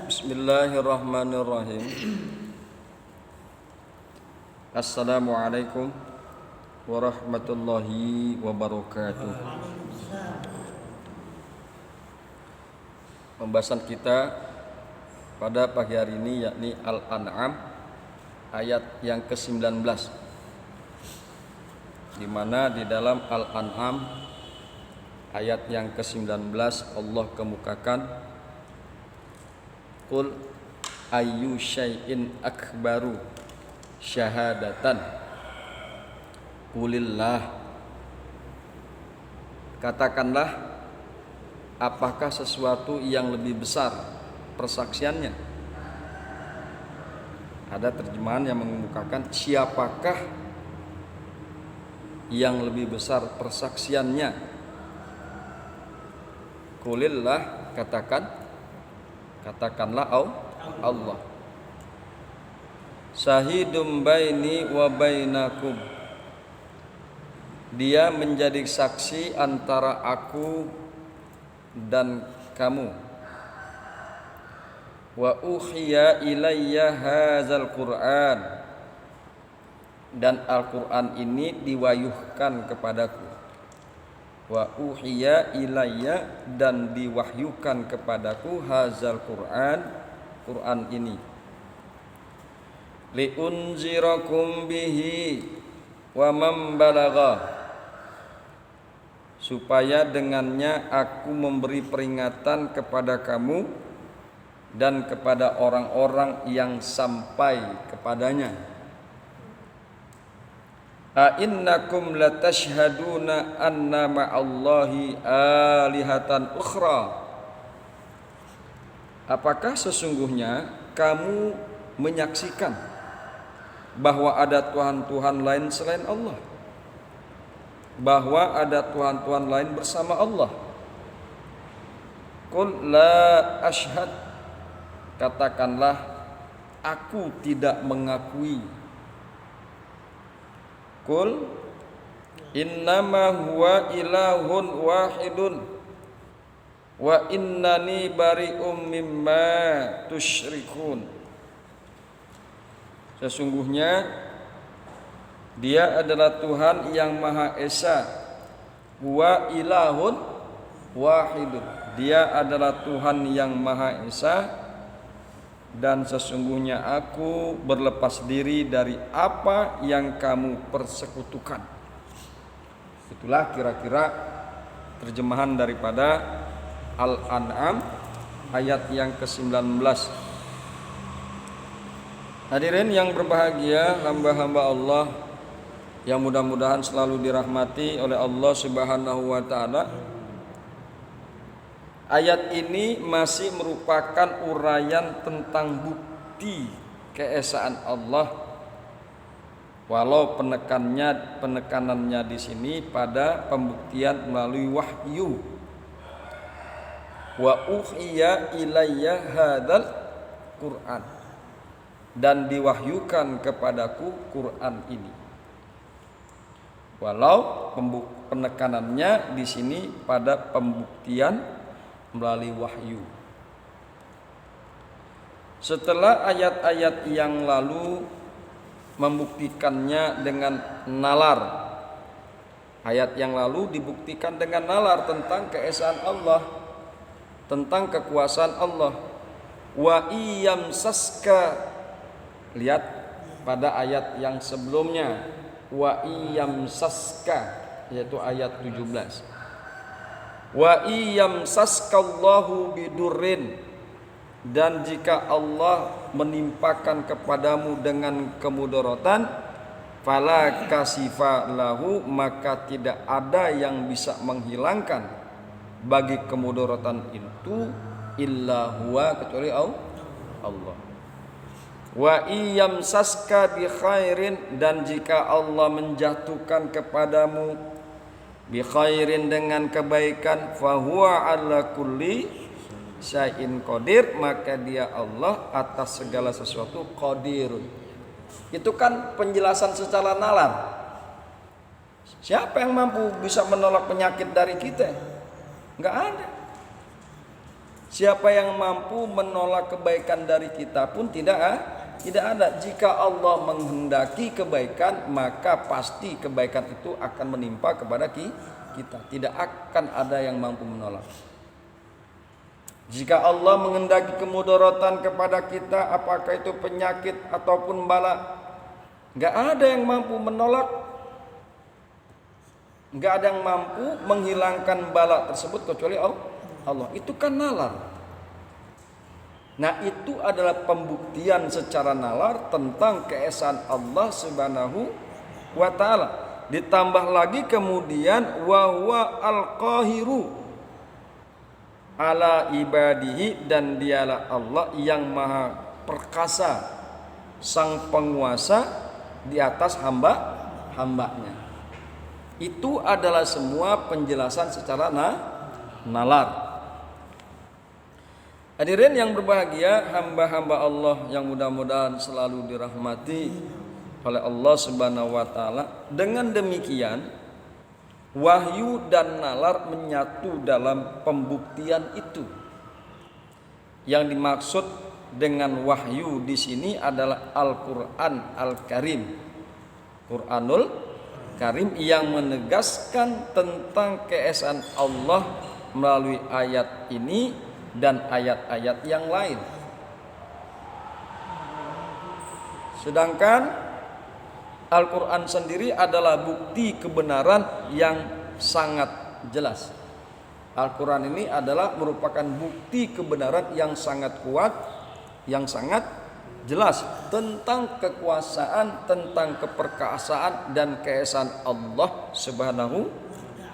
Bismillahirrahmanirrahim. Assalamualaikum warahmatullahi wabarakatuh. Pembahasan kita pada pagi hari ini yakni Al-An'am ayat yang ke-19, di mana di dalam Al-An'am ayat yang ke-19 Allah kemukakan, Qul ayyu syai'in akbaru syahadatan Qulillah. Katakanlah, apakah sesuatu yang lebih besar persaksiannya? Ada terjemahan yang mengemukakan siapakah yang lebih besar persaksiannya. Qulillah, katakanlah Allah. Syahidum baini wa bainakum, dia menjadi saksi antara aku dan kamu. Wa uhiya ilayya hadzal Qur'an, dan Al-Qur'an ini diwahyukan kepadaku. Wa uhiya ilayya, dan diwahyukan kepadaku hadzal Qur'an, Qur'an ini. Liunzirakum bihi wa man balagha, supaya dengannya aku memberi peringatan kepada kamu dan kepada orang-orang yang sampai kepadanya. A innakum latashhaduna anna ma'allahi alihatan ukhra, apakah sesungguhnya kamu menyaksikan bahwa ada Tuhan-Tuhan lain selain Allah, bahwa ada Tuhan-Tuhan lain bersama Allah? Qul la ashhad, katakanlah aku tidak mengakui. Qul innama huwa ilahun wahidun wa innani bari'um mimma tusyrikun. Sesungguhnya dia adalah Tuhan yang Maha Esa. Huwa ilahun wahidun, dia adalah Tuhan yang Maha Esa, dan sesungguhnya aku berlepas diri dari apa yang kamu persekutukan. Itulah kira-kira terjemahan daripada Al-An'am ayat yang ke-19. Hadirin yang berbahagia, hamba-hamba Allah yang mudah-mudahan selalu dirahmati oleh Allah Subhanahu wa taala. Ayat ini masih merupakan uraian tentang bukti keesaan Allah, walau penekanannya di sini pada pembuktian melalui wahyu. Wa uhiya ilayya hadzal Qur'an, dan diwahyukan kepadaku Quran ini. Walau penekanannya di sini pada pembuktian melalui wahyu. Setelah ayat-ayat yang lalu membuktikannya dengan nalar, ayat yang lalu dibuktikan dengan nalar tentang keesaan Allah, tentang kekuasaan Allah. Wa iyam saska, lihat pada ayat yang sebelumnya, wa iyam saska, yaitu ayat 17. Wa iyam saskallahu bidurrin, dan jika Allah menimpakan kepadamu dengan kemudaratan, fala kasifa lahu, maka tidak ada yang bisa menghilangkan bagi kemudaratan itu illa huwa, kecuali Allah. Wa iyam saska bi khairin, dan jika Allah menjatuhkan kepadamu bi khairin dengan kebaikan, fa huwa ala kulli syai'in qadir, maka dia Allah atas segala sesuatu qadirun. Itu kan penjelasan secara nalar. Siapa yang mampu bisa menolak penyakit dari kita? Enggak ada. Siapa yang mampu menolak kebaikan dari kita pun tidak ada. Jika Allah menghendaki kebaikan, maka pasti kebaikan itu akan menimpa kepada kita. Tidak akan ada yang mampu menolak. Jika Allah menghendaki kemudaratan kepada kita, apakah itu penyakit ataupun bala, nggak ada yang mampu menolak, nggak ada yang mampu menghilangkan bala tersebut kecuali Allah. Itu kan nalar. Nah, itu adalah pembuktian secara nalar tentang keesaan Allah Subhanahu wa taala. Ditambah lagi kemudian wa huwa al-qahiru ala ibadihi, dan dialah Allah yang maha perkasa, sang penguasa di atas hambanya. Itu adalah semua penjelasan secara nalar. Hadirin yang berbahagia, hamba-hamba Allah yang mudah-mudahan selalu dirahmati oleh Allah Subhanahu wa taala. Dengan demikian, wahyu dan nalar menyatu dalam pembuktian itu. Yang dimaksud dengan wahyu di sini adalah Al-Qur'an Al-Karim. Qur'anul Karim yang menegaskan tentang keesaan Allah melalui ayat ini dan ayat-ayat yang lain. Sedangkan Al-Quran sendiri adalah bukti kebenaran yang sangat jelas. Al-Quran ini adalah merupakan bukti kebenaran yang sangat kuat, yang sangat jelas tentang kekuasaan, tentang keperkasaan dan keesaan Allah Subhanahu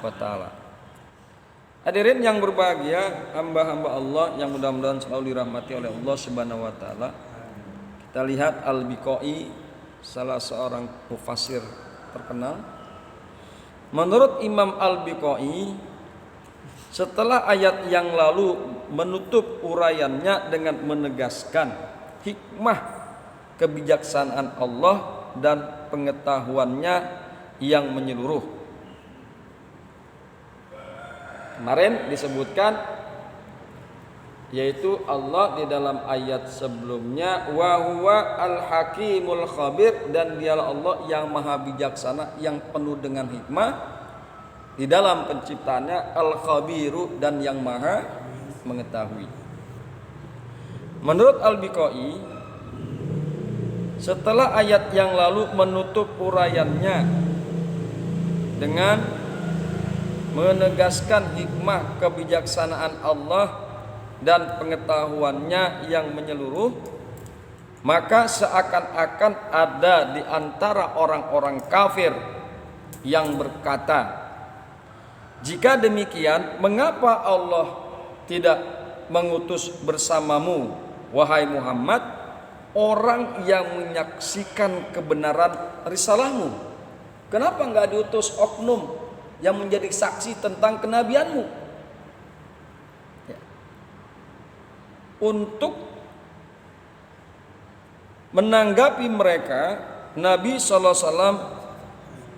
wa taala. Hadirin yang berbahagia, hamba-hamba Allah yang mudah-mudahan selalu dirahmati oleh Allah Subhanahu wa taala. Kita lihat Al-Biqai, salah seorang mufassir terkenal. Menurut Imam Al-Biqai, setelah ayat yang lalu menutup uraiannya dengan menegaskan hikmah kebijaksanaan Allah dan pengetahuannya yang menyeluruh. Kemarin disebutkan yaitu Allah di dalam ayat sebelumnya wa huwa al-hakimul khabir, dan dialah Allah yang maha bijaksana yang penuh dengan hikmah di dalam penciptaannya, al-khabiru, dan yang maha mengetahui. Menurut Al-Biqai, setelah ayat yang lalu menutup uraiannya dengan menegaskan hikmah kebijaksanaan Allah dan pengetahuannya yang menyeluruh, maka seakan-akan ada di antara orang-orang kafir yang berkata, jika demikian, mengapa Allah tidak mengutus bersamamu, wahai Muhammad, orang yang menyaksikan kebenaran risalahmu? Kenapa enggak diutus oknum yang menjadi saksi tentang kenabianmu? Ya. Untuk menanggapi mereka, Nabi SAW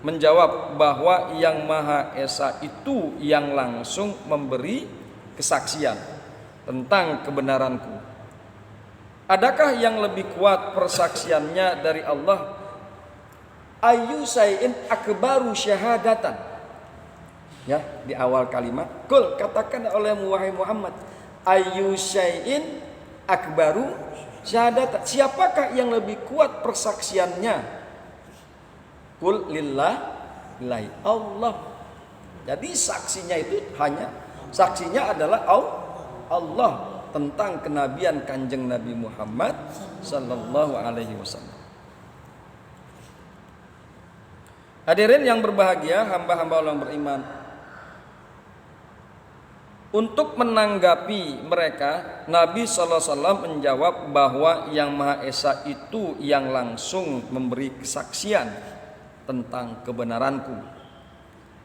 menjawab bahwa yang Maha Esa itu yang langsung memberi kesaksian tentang kebenaranku. Adakah yang lebih kuat persaksiannya dari Allah? Ayu sayin akbaru syahadatan. Ya, di awal kalimat, kul, katakan oleh wahai Muhammad, ayu sayin akbaru syahadatan. Siapakah yang lebih kuat persaksiannya? Kul lillahi, Allah. Jadi saksinya itu saksinya adalah Allah tentang kenabian Kanjeng Nabi Muhammad sallallahu alaihi wasallam. Hadirin yang berbahagia, hamba-hamba Allah yang beriman, untuk menanggapi mereka, Nabi sallallahu alaihi wasallam menjawab bahwa yang Maha Esa itu yang langsung memberi kesaksian tentang kebenaranku.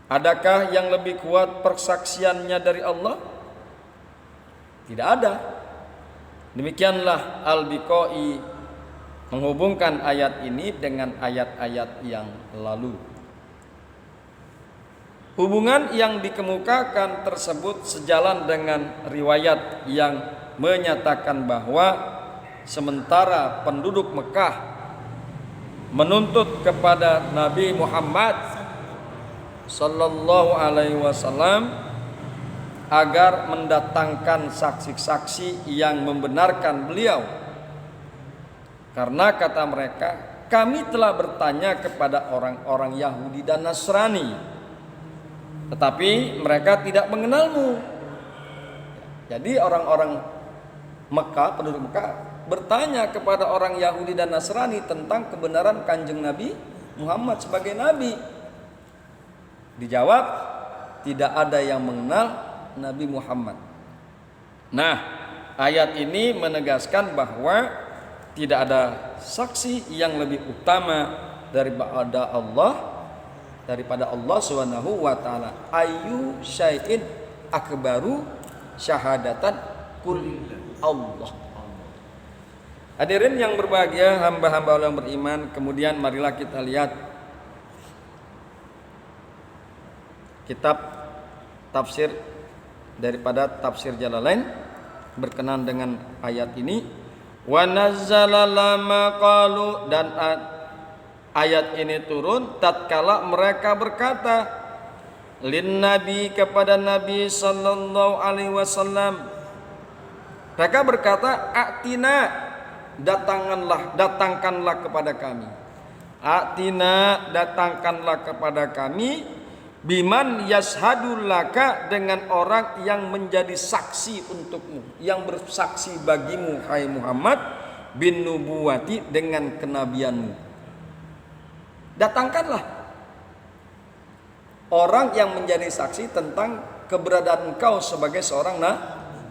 Adakah yang lebih kuat persaksiannya dari Allah? Tidak ada. Demikianlah Al-Biqai menghubungkan ayat ini dengan ayat-ayat yang lalu. Hubungan yang dikemukakan tersebut sejalan dengan riwayat yang menyatakan bahwa sementara penduduk Mekah menuntut kepada Nabi Muhammad sallallahu alaihi wasallam agar mendatangkan saksi-saksi yang membenarkan beliau, karena kata mereka, kami telah bertanya kepada orang-orang Yahudi dan Nasrani, tetapi mereka tidak mengenalmu. Jadi orang-orang Mekah, penduduk Mekah bertanya kepada orang Yahudi dan Nasrani tentang kebenaran Kanjeng Nabi Muhammad sebagai Nabi. Dijawab, tidak ada yang mengenal Nabi Muhammad. Nah, ayat ini menegaskan bahwa tidak ada saksi yang lebih utama daripada Allah Subhanahu wa taala. Ayu syai'in akbaru syahadatan kul Allah. Hadirin yang berbahagia, hamba-hamba Allah yang beriman, kemudian marilah kita lihat kitab tafsir daripada tafsir Jalalain berkenan dengan ayat ini. Wa nazzala lama qalu, dan ayat ini turun tatkala mereka berkata lin nabi, kepada Nabi sallallahu alaihi wasallam. Mereka berkata, atina, datangkanlah kepada kami. Atina, datangkanlah kepada kami. Biman yashhadu laka, dengan orang yang menjadi saksi untukmu, yang bersaksi bagimu hai Muhammad, bin nubuwati, dengan kenabianmu. Datangkanlah orang yang menjadi saksi tentang keberadaan engkau sebagai seorang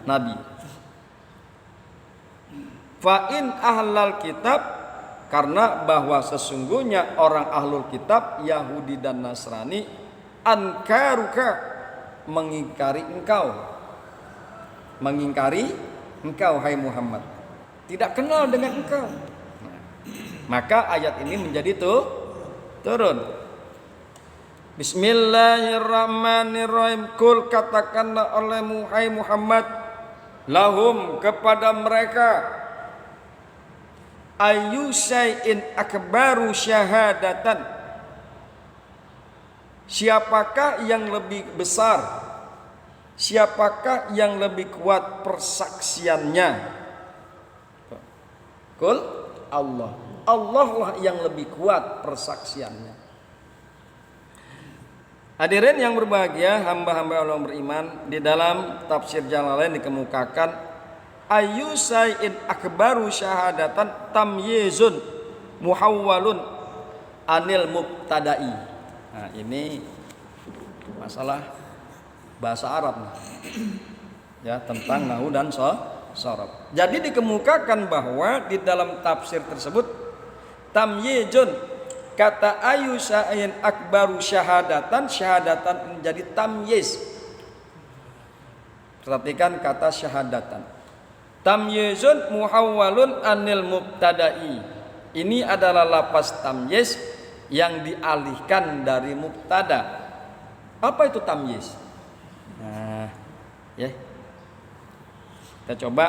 nabi. Fa in ahlal kitab, karena bahwa sesungguhnya orang ahlul kitab Yahudi dan Nasrani ankaruka, mengingkari engkau hai Muhammad, tidak kenal dengan engkau. Maka ayat ini menjadi turun. Bismillahirrahmanirrahim. Kul, katakanlah olehmu hai Muhammad, lahum, kepada mereka, ayu syai'in akbaru syahadatan, siapakah yang lebih besar, siapakah yang lebih kuat persaksiannya? Kul Allah, Allah lah yang lebih kuat persaksiannya. Hadirin yang berbahagia, hamba-hamba Allah beriman, di dalam tafsir Jalalain dikemukakan ayu syai'in akbaru syahadatan tamyizun muhawwalun anil mubtada'i. Nah, ini masalah bahasa Arab ya, tentang nahwu dan sharaf. Jadi dikemukakan bahwa di dalam tafsir tersebut tamyizun, kata ayu syai'in akbaru syahadatan menjadi tamyiz. Perhatikan kata syahadatan. Tamyizun muhawwalun anil mubtada'i. Ini adalah lafaz tamyiz yang dialihkan dari mubtada. Apa itu tamyiz? Nah, ya. Kita coba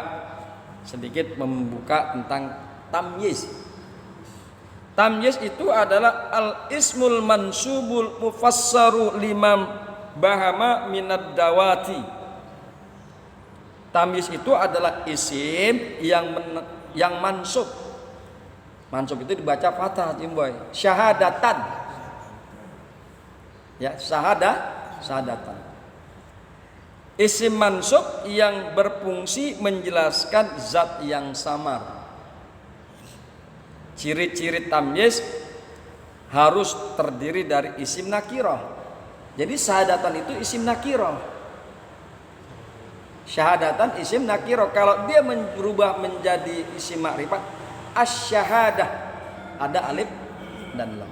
sedikit membuka tentang tamyiz. Tamyiz itu adalah al-ismul mansubul mufassaru limam bahama minad dawati. Tamyiz itu adalah isim yang mansub. Mansub itu dibaca fathah, Jimboy. Syahadatan. Ya, syahadatan. Isim mansub yang berfungsi menjelaskan zat yang samar. Ciri-ciri tamyiz harus terdiri dari isim nakirah. Jadi syahadatan itu isim nakirah. Syahadatan isim nakirah. Kalau dia berubah menjadi isim makrifat, asy-syahadah, ada alif dan lam.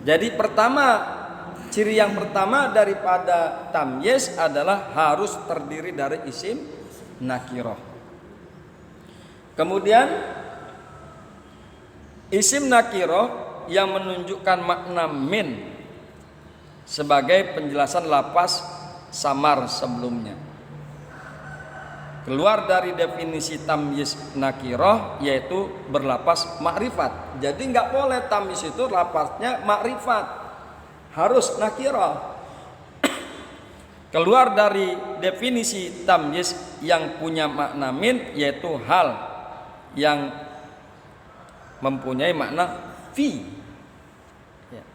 Jadi ciri yang pertama daripada tamyiz adalah harus terdiri dari isim nakirah. Kemudian isim nakirah yang menunjukkan makna min sebagai penjelasan lafaz samar sebelumnya. Keluar dari definisi tamyiz nakirah yaitu berlapas makrifat. Jadi nggak boleh tamyiz itu lapasnya makrifat, harus nakirah. Keluar dari definisi tamyiz yang punya makna min yaitu hal yang mempunyai makna fi. Ya.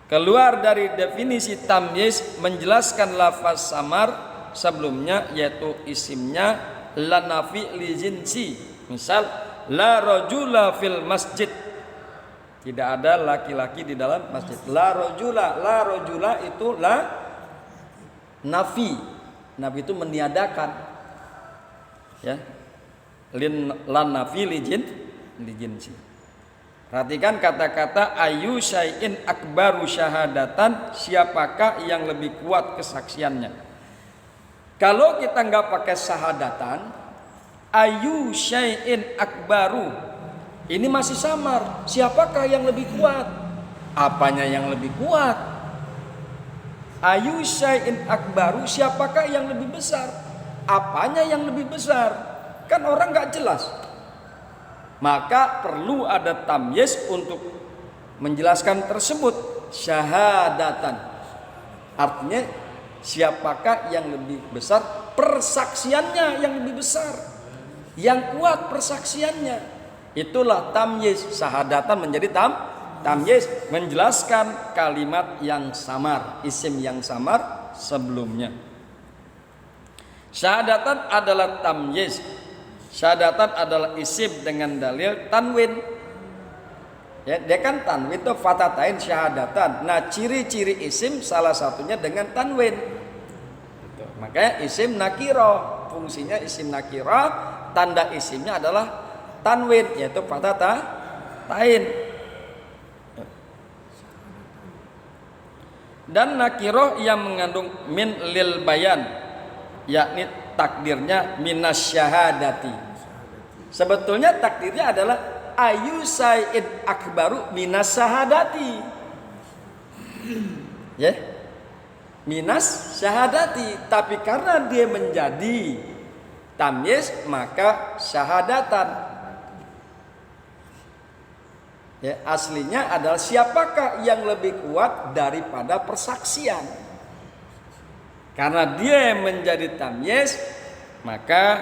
Keluar dari definisi tamyiz menjelaskan lafaz samar sebelumnya yaitu isimnya la nafi li jinsi. Misal la rajula fil masjid. Tidak ada laki-laki di dalam masjid. La rajula itu la nafi. Nafi itu meniadakan. Ya. La nafi li jinsi. Perhatikan kata-kata ayu syai'in akbaru syahadatan, siapakah yang lebih kuat kesaksiannya. Kalau kita nggak pakai syahadatan, ayu syai'in akbaru, ini masih samar. Siapakah yang lebih kuat? Apanya yang lebih kuat? Ayu syai'in akbaru, siapakah yang lebih besar? Apanya yang lebih besar? Kan orang nggak jelas. Maka perlu ada tamyiz untuk menjelaskan tersebut. Syahadatan, artinya siapakah yang lebih besar persaksiannya, yang lebih besar, yang kuat persaksiannya. Itulah tamyiz. Syahadatan menjadi tamyiz, menjelaskan kalimat yang samar, isim yang samar sebelumnya. Syahadatan adalah tamyiz. Syahadatan adalah isim dengan dalil tanwin. Ya, dia kan tanwin itu fatatain syahadatan. Nah, ciri-ciri isim salah satunya dengan tanwin. Makanya isim nakirah, fungsinya isim nakirah, tanda isimnya adalah tanwin yaitu fatatain. Dan nakirah yang mengandung min lil bayan, yakni takdirnya minas syahadati. Sebetulnya takdirnya adalah ayu syai'in akbaru minas syahadati. Ya. Minas syahadati, tapi karena dia menjadi tamyiz maka syahadatan. Ya, aslinya adalah siapakah yang lebih kuat daripada persaksian. Karena dia menjadi tamyiz, maka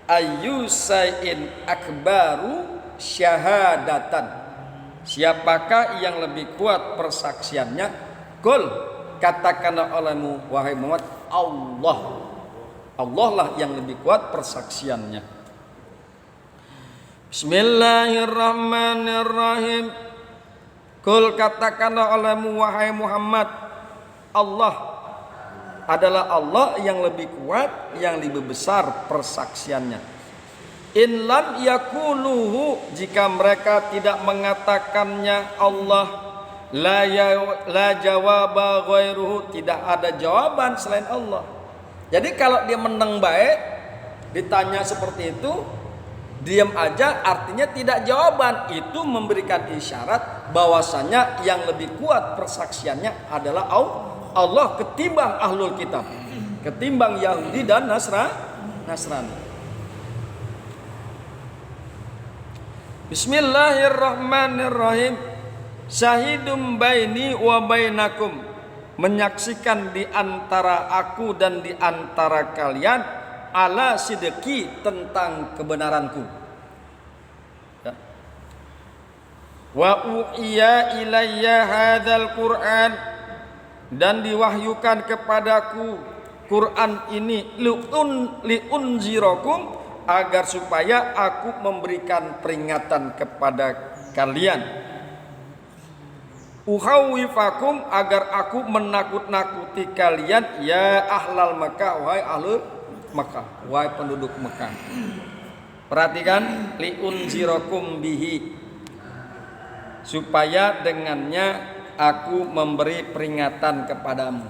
ayu syai'in akbaru syahadatan. Siapakah yang lebih kuat persaksiannya? Qul, katakanlah olehmu wahai Muhammad, Allah. Allah lah yang lebih kuat persaksiannya. Bismillahirrahmanirrahim. Qul, katakanlah olehmu wahai Muhammad, Allah adalah Allah yang lebih kuat, yang lebih besar persaksiannya. In lam yakuluhu, jika mereka tidak mengatakannya Allah, la jawaba ghairuhu, tidak ada jawaban selain Allah. Jadi kalau dia menang baik, ditanya seperti itu, diam aja, artinya tidak jawaban. Itu memberikan isyarat bahwasanya yang lebih kuat persaksiannya adalah Allah ketimbang ahlul kitab, ketimbang Yahudi dan Nasrani. Bismillahirrahmanirrahim. Syahidum baini wa bainakum, menyaksikan di antara aku dan di antara kalian, ala sidqi, tentang kebenaranku. Ya. Wa u'iya ilayya hadzal Qur'an, dan diwahyukan kepadaku Quran ini liunzirakum, agar supaya aku memberikan peringatan kepada kalian. Uhawifakum, agar aku menakut-nakuti kalian, ya ahlal Makkah, wahai ahlul Makkah, wahai penduduk Makkah. Perhatikan, liunzirakum bihi, supaya dengannya aku memberi peringatan kepadamu.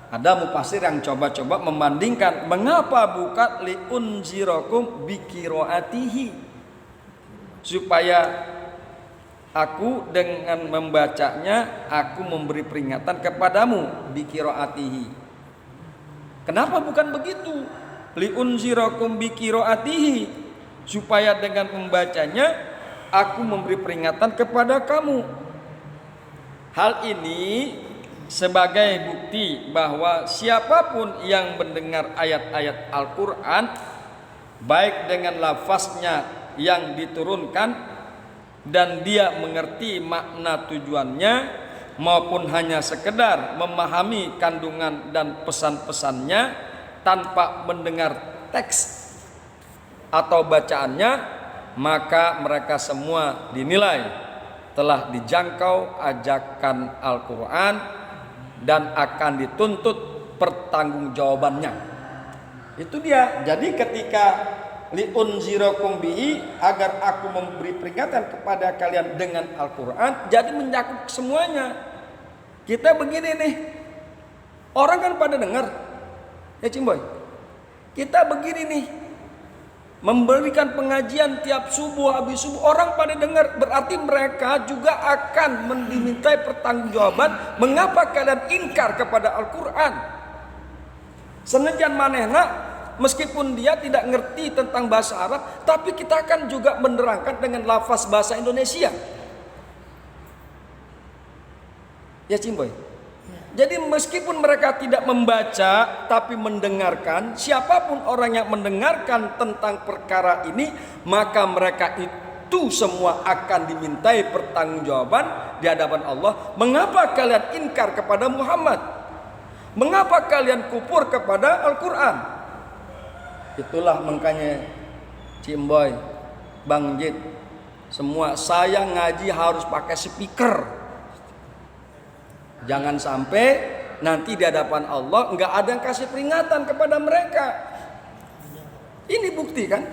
Ada mufassir yang coba-coba membandingkan, mengapa bukan liunzirakum biqiraatihi, supaya Aku dengan membacanya, aku memberi peringatan kepadamu biqiraatihi. Kenapa bukan begitu? Liunzirakum biqiraatihi, supaya dengan membacanya aku memberi peringatan kepada kamu. Hal ini sebagai bukti bahwa siapapun yang mendengar ayat-ayat Al-Quran, baik dengan lafaznya yang diturunkan dan dia mengerti makna tujuannya, maupun hanya sekedar memahami kandungan dan pesan-pesannya tanpa mendengar teks atau bacaannya, maka mereka semua dinilai telah dijangkau ajakan Al-Quran dan akan dituntut pertanggungjawabannya. Itu dia. Jadi ketika liunzirakum bihi, agar aku memberi peringatan kepada kalian dengan Al-Quran, jadi mencakup semuanya. Kita begini nih, orang kan pada dengar ya Cimboy, kita begini nih memberikan pengajian tiap subuh, habis subuh, orang pada dengar, berarti mereka juga akan dimintai pertanggungjawaban. Mengapa kalian ingkar kepada Al-Quran? Senajan manehna meskipun dia tidak ngerti tentang bahasa Arab, tapi kita akan juga menerangkan dengan lafaz bahasa Indonesia. Ya Cimboy. Jadi meskipun mereka tidak membaca tapi mendengarkan, siapapun orang yang mendengarkan tentang perkara ini, maka mereka itu semua akan dimintai pertanggungjawaban di hadapan Allah. Mengapa kalian ingkar kepada Muhammad? Mengapa kalian kufur kepada Al-Quran? Itulah makanya Cimboy, Bang Jid, semua saya ngaji harus pakai speaker. Jangan sampai nanti di hadapan Allah nggak ada yang kasih peringatan kepada mereka. Ini bukti kan?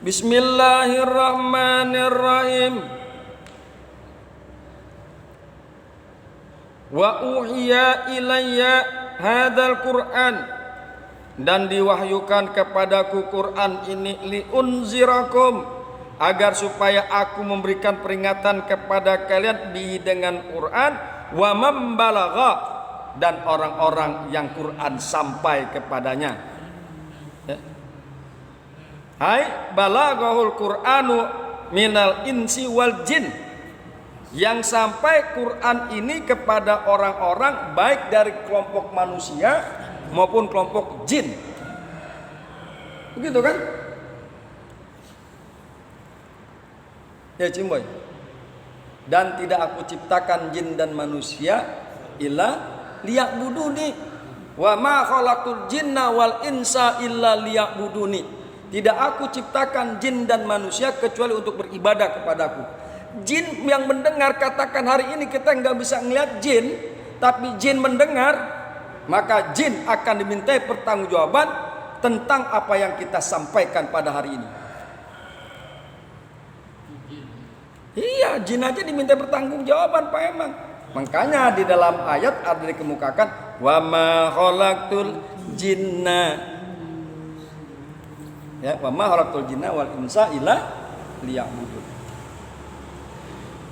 Bismillahirrahmanirrahim. Wa uhiya ilayya hadzal Qur'an, dan diwahyukan kepadaku Quran ini liunzirakum, agar supaya aku memberikan peringatan kepada kalian bi dengan Quran, wa mambalagha, dan orang-orang yang Quran sampai kepadanya. Hai balaghul Qur'anu minal insi wal jin, yang sampai Quran ini kepada orang-orang baik dari kelompok manusia maupun kelompok jin. Begitu kan? Ya Cimboy. Dan tidak aku ciptakan jin dan manusia illa liya'buduni. Wa ma khalaqtul jinna wal insa illa liya'buduni. Tidak aku ciptakan jin dan manusia kecuali untuk beribadah kepadaku. Jin yang mendengar, katakan hari ini kita nggak bisa ngeliat jin, tapi jin mendengar, maka jin akan dimintai pertanggungjawaban tentang apa yang kita sampaikan pada hari ini. Iya, jin aja dimintai pertanggungjawaban Pak Emang. Makanya di dalam ayat ada dikemukakan wa ma khalaqtul jinna, ya, wa ma khalaqtul jinna wal insa illa liya'budun.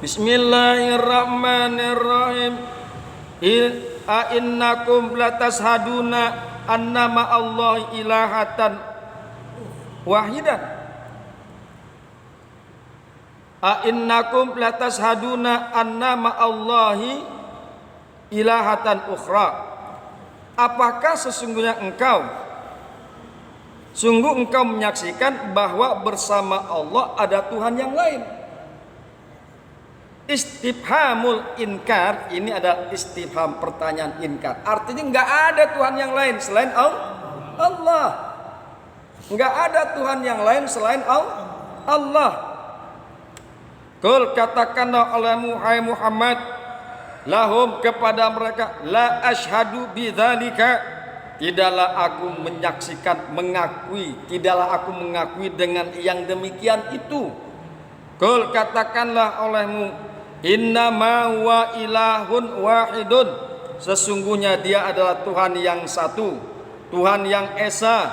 Bismillahirrahmanirrahim. A innakum latashaduna annama Allah ilahatan wahidan. A innakum latashaduna annama Allahi ilahatan ukhra. Apakah sesungguhnya sungguh engkau menyaksikan bahwa bersama Allah ada Tuhan yang lain? Istifhamul inkar, ini adalah istifham, pertanyaan inkar. Artinya nggak ada Tuhan yang lain selain Allah. Nggak ada Tuhan yang lain selain Allah. Qul, katakanlah olehmu hai Muhammad, lahum, kepada mereka, la asyhadu bidzalika, tidaklah aku menyaksikan, mengakui, tidaklah aku mengakui dengan yang demikian itu. Qul, katakanlah olehmu, innama huwa ilahun wahidun, sesungguhnya dia adalah Tuhan yang satu, Tuhan yang esa,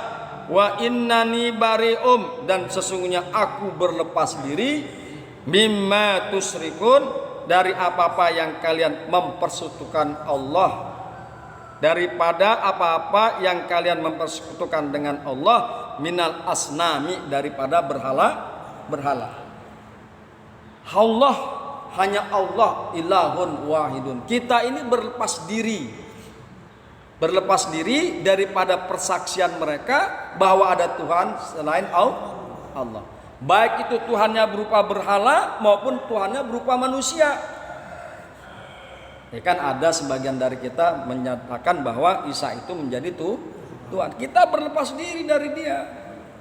wa innani bari'um, dan sesungguhnya aku berlepas diri, mimma tusyrikun, dari apa-apa yang kalian mempersekutukan Allah, daripada apa-apa yang kalian mempersekutukan dengan Allah, minal asnami, daripada berhala. Allah, hanya Allah, ilahun wahidun. Kita ini berlepas diri daripada persaksian mereka bahwa ada Tuhan selain Allah. Baik itu Tuhannya berupa berhala maupun Tuhannya berupa manusia. Ya kan, ada sebagian dari kita menyatakan bahwa Isa itu menjadi Tuhan. Kita berlepas diri dari dia,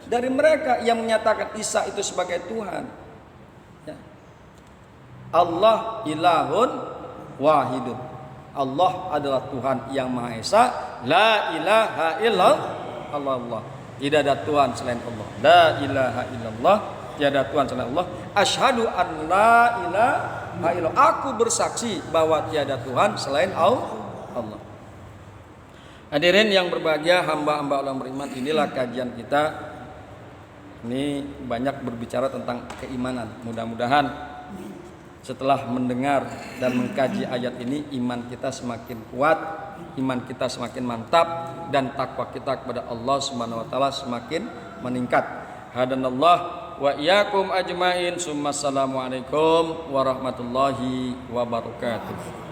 dari mereka yang menyatakan Isa itu sebagai Tuhan. Ya. Allah ilahun wahidun. Allah adalah Tuhan yang Maha Esa. La ilaha illallah. Tidak ada Tuhan selain Allah. La ilaha illallah. Tiada Tuhan selain Allah. Asyhadu an la ilaha illallah. Aku bersaksi bahwa tiada Tuhan selain Allah. Hadirin yang berbahagia, hamba-hamba Allah beriman, inilah kajian kita. Ini banyak berbicara tentang keimanan. Mudah-mudahan setelah mendengar dan mengkaji ayat ini, iman kita semakin kuat, iman kita semakin mantap, dan takwa kita kepada Allah Subhanahu wa taala semakin meningkat. Hadanallah wa iyyakum ajmain. Assalamualaikum warahmatullahi wabarakatuh.